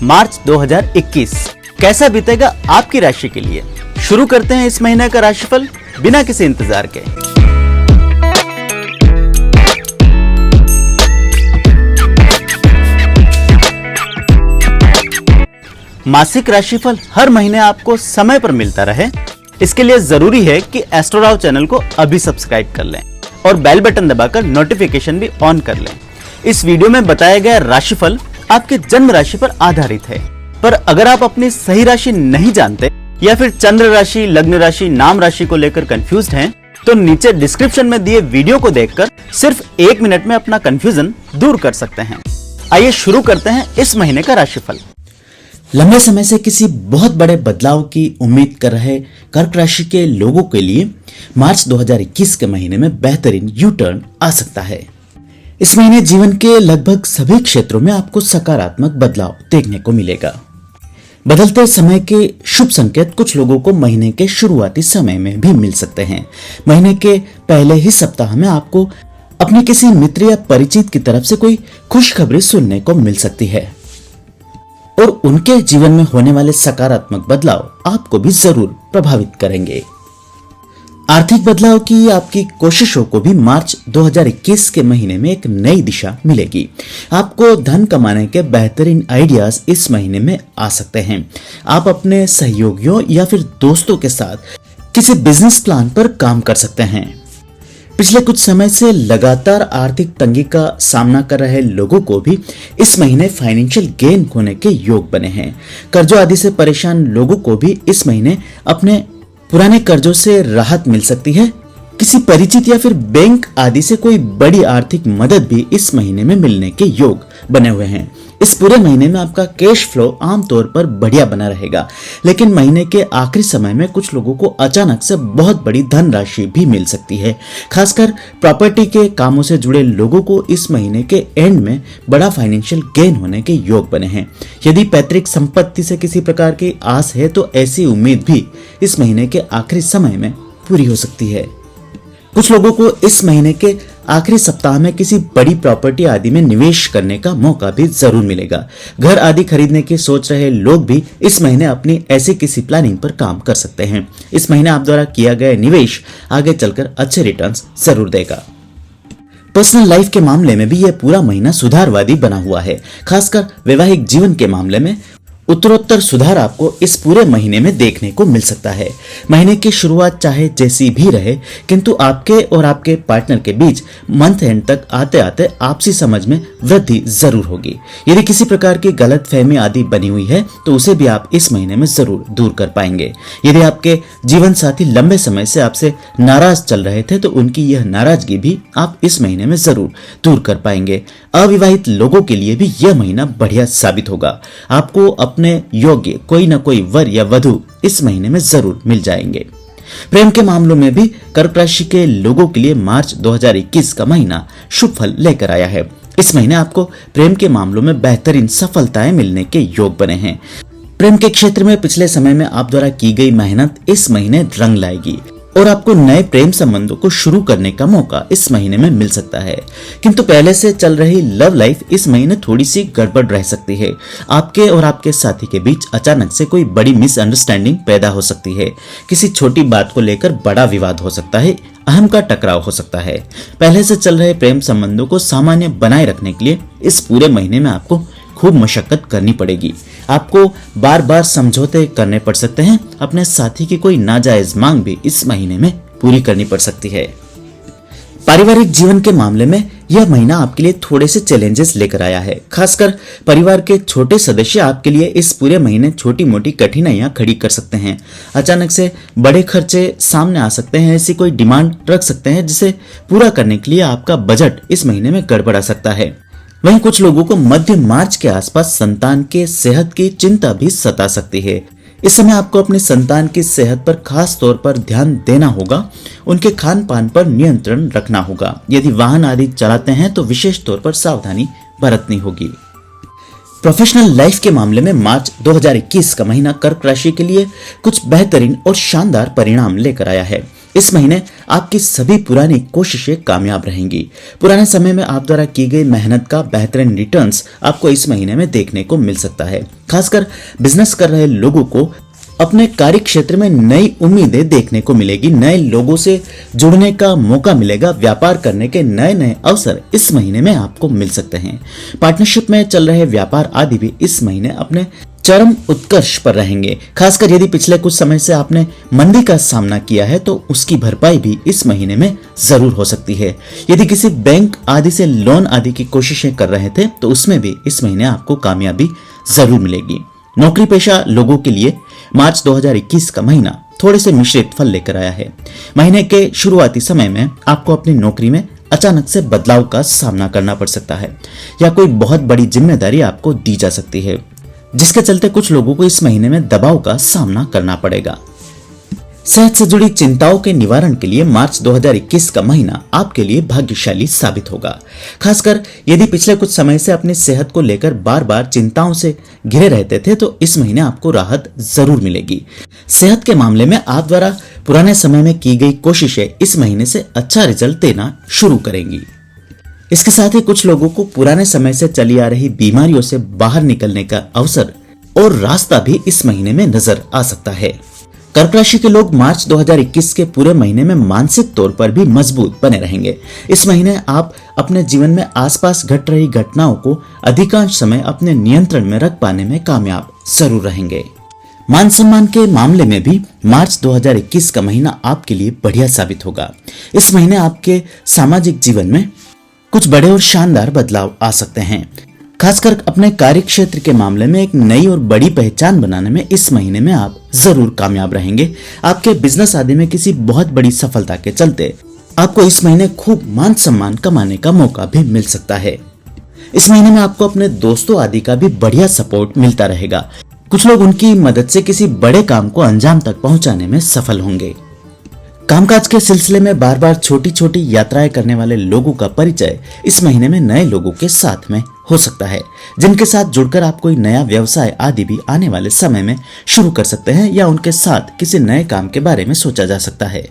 मार्च 2021 कैसा बीतेगा आपकी राशि के लिए। शुरू करते हैं इस महीने का राशिफल बिना किसी इंतजार के। मासिक राशिफल हर महीने आपको समय पर मिलता रहे, इसके लिए जरूरी है कि एस्ट्रोराव चैनल को अभी सब्सक्राइब कर लें और बेल बटन दबाकर नोटिफिकेशन भी ऑन कर लें। इस वीडियो में बताया गया राशिफल आपके जन्म राशि पर आधारित है, पर अगर आप अपनी सही राशि नहीं जानते या फिर चंद्र राशि, लग्न राशि, नाम राशि को लेकर कंफ्यूज्ड हैं, तो नीचे डिस्क्रिप्शन में दिए वीडियो को देखकर सिर्फ 1 मिनट में अपना कंफ्यूजन दूर कर सकते हैं। आइए शुरू करते हैं इस महीने का राशिफल। लंबे समय से किसी बहुत बड़े बदलाव की उम्मीद कर रहे कर्क राशि के लोगों के लिए मार्च 2021 के महीने में बेहतरीन यू टर्न आ सकता है। इस महीने जीवन के लगभग सभी क्षेत्रों में आपको सकारात्मक बदलाव देखने को मिलेगा। बदलते समय के शुभ संकेत कुछ लोगों को महीने के शुरुआती समय में भी मिल सकते हैं। महीने के पहले ही सप्ताह में आपको अपने किसी मित्र या परिचित की तरफ से कोई खुशखबरी सुनने को मिल सकती है और उनके जीवन में होने वाले सकारात्मक बदलाव आपको भी जरूर प्रभावित करेंगे। आर्थिक बदलाव की आपकी कोशिशों को भी मार्च 2021 के महीने में एक नई दिशा मिलेगी। आपको धन कमाने के बेहतरीन आइडियाज इस महीने में आ सकते हैं। आप अपने सहयोगियों या फिर दोस्तों के साथ किसी बिजनेस प्लान पर काम कर सकते हैं। पिछले कुछ समय से लगातार आर्थिक तंगी का सामना कर रहे लोगों को भी इस महीने फाइनेंशियल गेन होने के योग बने हैं। कर्जों आदि से परेशान लोगों को भी इस महीने अपने पुराने कर्जों से राहत मिल सकती है। किसी परिचित या फिर बैंक आदि से कोई बड़ी आर्थिक मदद भी इस महीने में मिलने के योग बने हुए हैं। इस पूरे महीने में आपका कैश फ्लो आमतौर पर बढ़िया बना रहेगा, लेकिन महीने के आखिरी समय में कुछ लोगों को अचानक से बहुत बड़ी धनराशि भी मिल सकती है। खासकर प्रॉपर्टी के कामों से जुड़े लोगों को इस महीने के एंड में बड़ा फाइनेंशियल गेन होने के योग बने हैं। यदि पैतृक संपत्ति से किसी प्रकार की आस है तो ऐसी उम्मीद भी इस महीने के आखिरी समय में पूरी हो सकती है। कुछ लोगों को इस महीने के आखिरी सप्ताह में किसी बड़ी प्रॉपर्टी आदि में निवेश करने का मौका भी जरूर मिलेगा। घर आदि खरीदने की सोच रहे लोग भी इस महीने अपनी ऐसी किसी प्लानिंग पर काम कर सकते हैं। इस महीने आप द्वारा किया गया निवेश आगे चलकर अच्छे रिटर्न्स जरूर देगा। पर्सनल लाइफ के मामले में भी यह पूरा महीना सुधारवादी बना हुआ है। खासकर वैवाहिक जीवन के मामले में उत्तरोत्तर सुधार आपको इस पूरे महीने में देखने को मिल सकता है। महीने की शुरुआत चाहे जैसी भी रहे, किंतु आपके और आपके पार्टनर के बीच मंथ एंड तक आते आते आपसी समझ में वृद्धि जरूर होगी। यदि किसी प्रकार की गलतफहमी आदि बनी हुई है तो उसे भी आप इस महीने में जरूर दूर कर पाएंगे। यदि आपके जीवन साथी लंबे समय से आपसे नाराज चल रहे थे तो उनकी यह नाराजगी भी आप इस महीने में जरूर दूर कर पाएंगे। अविवाहित लोगों के लिए भी यह महीना बढ़िया साबित होगा। आपको अपने योग्य कोई न कोई वर या वधु इस महीने में जरूर मिल जाएंगे। प्रेम के मामलों में भी कर्क राशि के लोगों के लिए मार्च 2021 का महीना शुभ फल लेकर आया है। इस महीने आपको प्रेम के मामलों में बेहतरीन सफलताएं मिलने के योग बने हैं। प्रेम के क्षेत्र में पिछले समय में आप द्वारा की गई मेहनत इस महीने रंग लाएगी और आपको नए प्रेम संबंधों को शुरू करने का मौका इस महीने में मिल सकता है। किंतु पहले से चल रही लव लाइफ इस महीने थोड़ी सी गड़बड़ रह सकती है। आपके और आपके साथी के बीच अचानक से कोई बड़ी मिसअंडरस्टैंडिंग पैदा हो सकती है। किसी छोटी बात को लेकर बड़ा विवाद हो सकता है, अहम का टकराव हो सकता है। पहले से चल रहे प्रेम संबंधों को सामान्य बनाए रखने के लिए इस पूरे महीने में आपको खूब मशक्कत करनी पड़ेगी। आपको बार बार समझौते करने पड़ सकते हैं। अपने साथी की कोई नाजायज मांग भी इस महीने में पूरी करनी पड़ सकती है। पारिवारिक जीवन के मामले में यह महीना आपके लिए थोड़े से चैलेंजेस लेकर आया है। खासकर परिवार के छोटे सदस्य आपके लिए इस पूरे महीने छोटी मोटी कठिनाइयां खड़ी कर सकते हैं। अचानक से बड़े खर्चे सामने आ सकते हैं। ऐसी कोई डिमांड रख सकते हैं जिसे पूरा करने के लिए आपका बजट इस महीने में गड़बड़ा सकता है। वहीं कुछ लोगों को मध्य मार्च के आसपास संतान के सेहत की चिंता भी सता सकती है। इस समय आपको अपने संतान की सेहत पर खास तौर पर ध्यान देना होगा। उनके खान पान पर नियंत्रण रखना होगा। यदि वाहन आदि चलाते हैं तो विशेष तौर पर सावधानी बरतनी होगी। प्रोफेशनल लाइफ के मामले में मार्च 2021 का महीना कर्क राशि के लिए कुछ बेहतरीन और शानदार परिणाम लेकर आया है। इस महीने आपकी सभी पुरानी कोशिशें कामयाब रहेंगी। पुराने समय में आप द्वारा की गई मेहनत का बेहतरीन रिटर्न्स आपको इस महीने में देखने को मिल सकता है। खासकर बिजनेस कर रहे लोगों को अपने कार्य क्षेत्र में नई उम्मीदें देखने को मिलेगी, नए लोगों से जुड़ने का मौका मिलेगा, व्यापार करने के नए नए अवसर इस महीने में आपको मिल सकते हैं। पार्टनरशिप में चल रहे व्यापार आदि भी इस महीने अपने चरम उत्कर्ष पर रहेंगे। खासकर यदि पिछले कुछ समय से आपने मंदी का सामना किया है तो उसकी भरपाई भी इस महीने में जरूर हो सकती है। यदि किसी बैंक आदि से लोन आदि की कोशिशें कर रहे थे तो उसमें भी इस महीने आपको कामयाबी जरूर मिलेगी। नौकरी पेशा लोगों के लिए मार्च 2021 का महीना थोड़े से मिश्रित फल लेकर आया है। महीने के शुरुआती समय में आपको अपनी नौकरी में अचानक से बदलाव का सामना करना पड़ सकता है या कोई बहुत बड़ी जिम्मेदारी आपको दी जा सकती है, जिसके चलते कुछ लोगों को इस महीने में दबाव का सामना करना पड़ेगा। सेहत से जुड़ी चिंताओं के निवारण के लिए मार्च 2021 का महीना आपके लिए भाग्यशाली साबित होगा। खासकर यदि पिछले कुछ समय से अपनी सेहत को लेकर बार बार चिंताओं से घिरे रहते थे तो इस महीने आपको राहत जरूर मिलेगी। सेहत के मामले में आप द्वारा पुराने समय में की गई कोशिशें इस महीने से अच्छा रिजल्ट देना शुरू करेंगी। इसके साथ ही कुछ लोगों को पुराने समय से चली आ रही बीमारियों से बाहर निकलने का अवसर और रास्ता भी इस महीने में नजर आ सकता है। कर्क राशि के लोग मार्च 2021 के पूरे महीने में मानसिक तौर पर भी मजबूत बने रहेंगे। इस महीने आप अपने जीवन में आसपास घट रही घटनाओं को अधिकांश समय अपने नियंत्रण में रख पाने में कामयाब जरूर रहेंगे। मान सम्मान के मामले में भी मार्च 2021 का महीना आपके लिए बढ़िया साबित होगा। इस महीने आपके सामाजिक जीवन में कुछ बड़े और शानदार बदलाव आ सकते हैं। खासकर अपने कार्य क्षेत्र के मामले में एक नई और बड़ी पहचान बनाने में इस महीने में आप जरूर कामयाब रहेंगे। आपके बिजनेस आदि में किसी बहुत बड़ी सफलता के चलते आपको इस महीने खूब मान सम्मान कमाने का मौका भी मिल सकता है। इस महीने में आपको अपने दोस्तों आदि का भी बढ़िया सपोर्ट मिलता रहेगा। कुछ लोग उनकी मदद से किसी बड़े काम को अंजाम तक पहुंचाने में सफल होंगे। कामकाज के सिलसिले में बार बार छोटी छोटी यात्राएं करने वाले लोगों का परिचय इस महीने में नए लोगों के साथ में हो सकता है, जिनके साथ जुड़कर आप कोई नया व्यवसाय आदि भी आने वाले समय में शुरू कर सकते हैं या उनके साथ किसी नए काम के बारे में सोचा जा सकता है।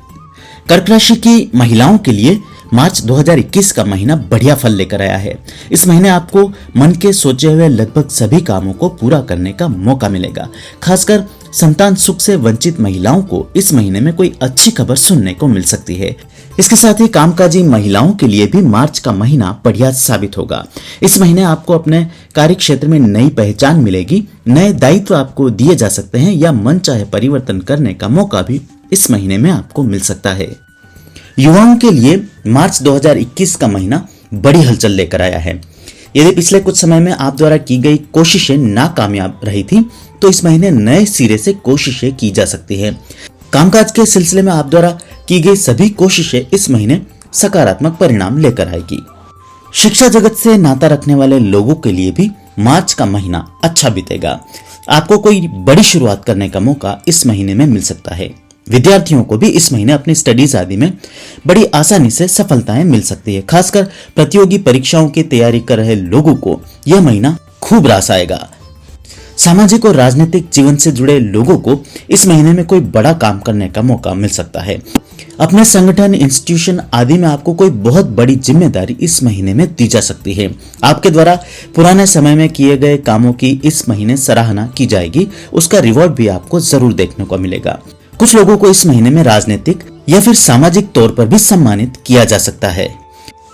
कर्क राशि की महिलाओं के लिए मार्च 2021 का महीना बढ़िया फल लेकर आया है। इस महीने आपको मन के सोचे हुए लगभग सभी कामों को पूरा करने का मौका मिलेगा। खासकर संतान सुख से वंचित महिलाओं को इस महीने में कोई अच्छी खबर सुनने को मिल सकती है। इसके साथ ही कामकाजी महिलाओं के लिए भी मार्च का महीना बढ़िया साबित होगा। इस महीने आपको अपने कार्य क्षेत्र में नई पहचान मिलेगी, नए दायित्व आपको दिए जा सकते हैं या मन चाहे परिवर्तन करने का मौका भी इस महीने में आपको मिल सकता है। युवाओं के लिए मार्च 2021 का महीना बड़ी हलचल लेकर आया है। यदि पिछले कुछ समय में आप द्वारा की गई कोशिशें नाकामयाब रही थी तो इस महीने नए सिरे से कोशिशें की जा सकती है। कामकाज के सिलसिले में आप द्वारा की गई सभी कोशिशें इस महीने सकारात्मक परिणाम लेकर आएगी। शिक्षा जगत से नाता रखने वाले लोगों के लिए भी मार्च का महीना अच्छा बीतेगा। आपको कोई बड़ी शुरुआत करने का मौका इस महीने में मिल सकता है। विद्यार्थियों को भी इस महीने अपनी स्टडीज आदि में बड़ी आसानी से सफलताएं मिल सकती है। खासकर प्रतियोगी परीक्षाओं की तैयारी कर रहे लोगों को यह महीना खूब रास आएगा। सामाजिक और राजनीतिक जीवन से जुड़े लोगों को इस महीने में कोई बड़ा काम करने का मौका मिल सकता है। अपने संगठन, इंस्टीट्यूशन आदि में आपको कोई बहुत बड़ी जिम्मेदारी इस महीने में दी जा सकती है। आपके द्वारा पुराने समय में किए गए कामों की इस महीने सराहना की जाएगी, उसका रिवॉर्ड भी आपको जरूर देखने को मिलेगा। कुछ लोगों को इस महीने में राजनीतिक या फिर सामाजिक तौर पर भी सम्मानित किया जा सकता है।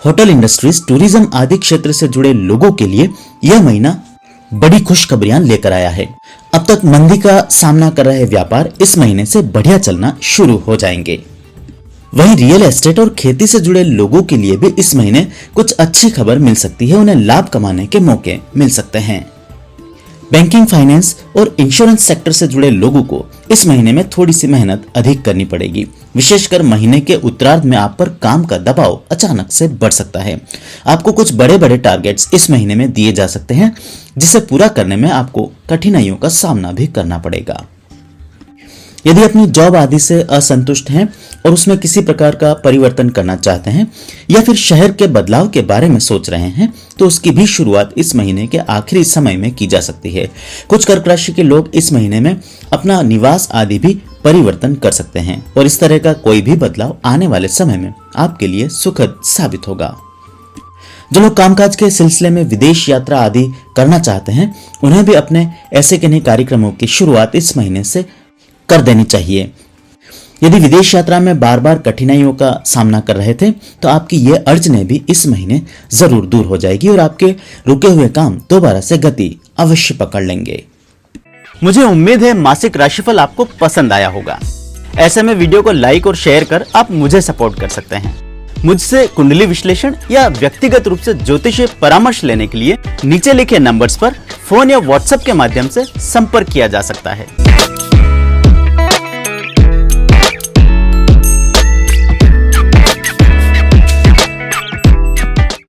होटल इंडस्ट्रीज, टूरिज्म आदि क्षेत्र से जुड़े लोगों के लिए यह महीना बड़ी खुशखबरियां लेकर आया है। अब तक मंदी का सामना कर रहे व्यापार इस महीने से बढ़िया चलना शुरू हो जाएंगे। वहीं रियल एस्टेट और खेती से जुड़े लोगों के लिए भी इस महीने कुछ अच्छी खबर मिल सकती है, उन्हें लाभ कमाने के मौके मिल सकते हैं। बैंकिंग, फाइनेंस और इंश्योरेंस सेक्टर से जुड़े लोगों को इस महीने में थोड़ी सी मेहनत अधिक करनी पड़ेगी। विशेषकर महीने के उत्तरार्ध में आप पर काम का दबाव अचानक से बढ़ सकता है। आपको कुछ बड़े बड़े टारगेट्स इस महीने में दिए जा सकते हैं, जिसे पूरा करने में आपको कठिनाइयों का सामना भी करना पड़ेगा। यदि अपनी जॉब आदि से असंतुष्ट हैं और उसमें किसी प्रकार का परिवर्तन करना चाहते हैं या फिर शहर के बदलाव के बारे में सोच रहे हैं तो उसकी भी शुरुआत इस महीने के आखिरी समय में की जा सकती है। कुछ कर्क राशि के लोग इस महीने में अपना निवास आदि भी परिवर्तन कर सकते हैं और इस तरह का कोई भी बदलाव आने वाले समय में आपके लिए सुखद साबित होगा। जो लोग कामकाज के सिलसिले में विदेश यात्रा आदि करना चाहते हैं उन्हें भी अपने ऐसे किन्हीं कार्यक्रमों की शुरुआत इस महीने से कर देनी चाहिए। यदि विदेश यात्रा में बार बार कठिनाइयों का सामना कर रहे थे तो आपकी ये अर्जने भी इस महीने जरूर दूर हो जाएगी और आपके रुके हुए काम दोबारा से गति अवश्य पकड़ लेंगे। मुझे उम्मीद है मासिक राशिफल आपको पसंद आया होगा। ऐसे में वीडियो को लाइक और शेयर कर आप मुझे सपोर्ट कर सकते हैं। मुझसे कुंडली विश्लेषण या व्यक्तिगत रूप से ज्योतिषीय परामर्श लेने के लिए नीचे लिखे नंबर्स पर फोन या व्हाट्सएप के माध्यम से संपर्क किया जा सकता है।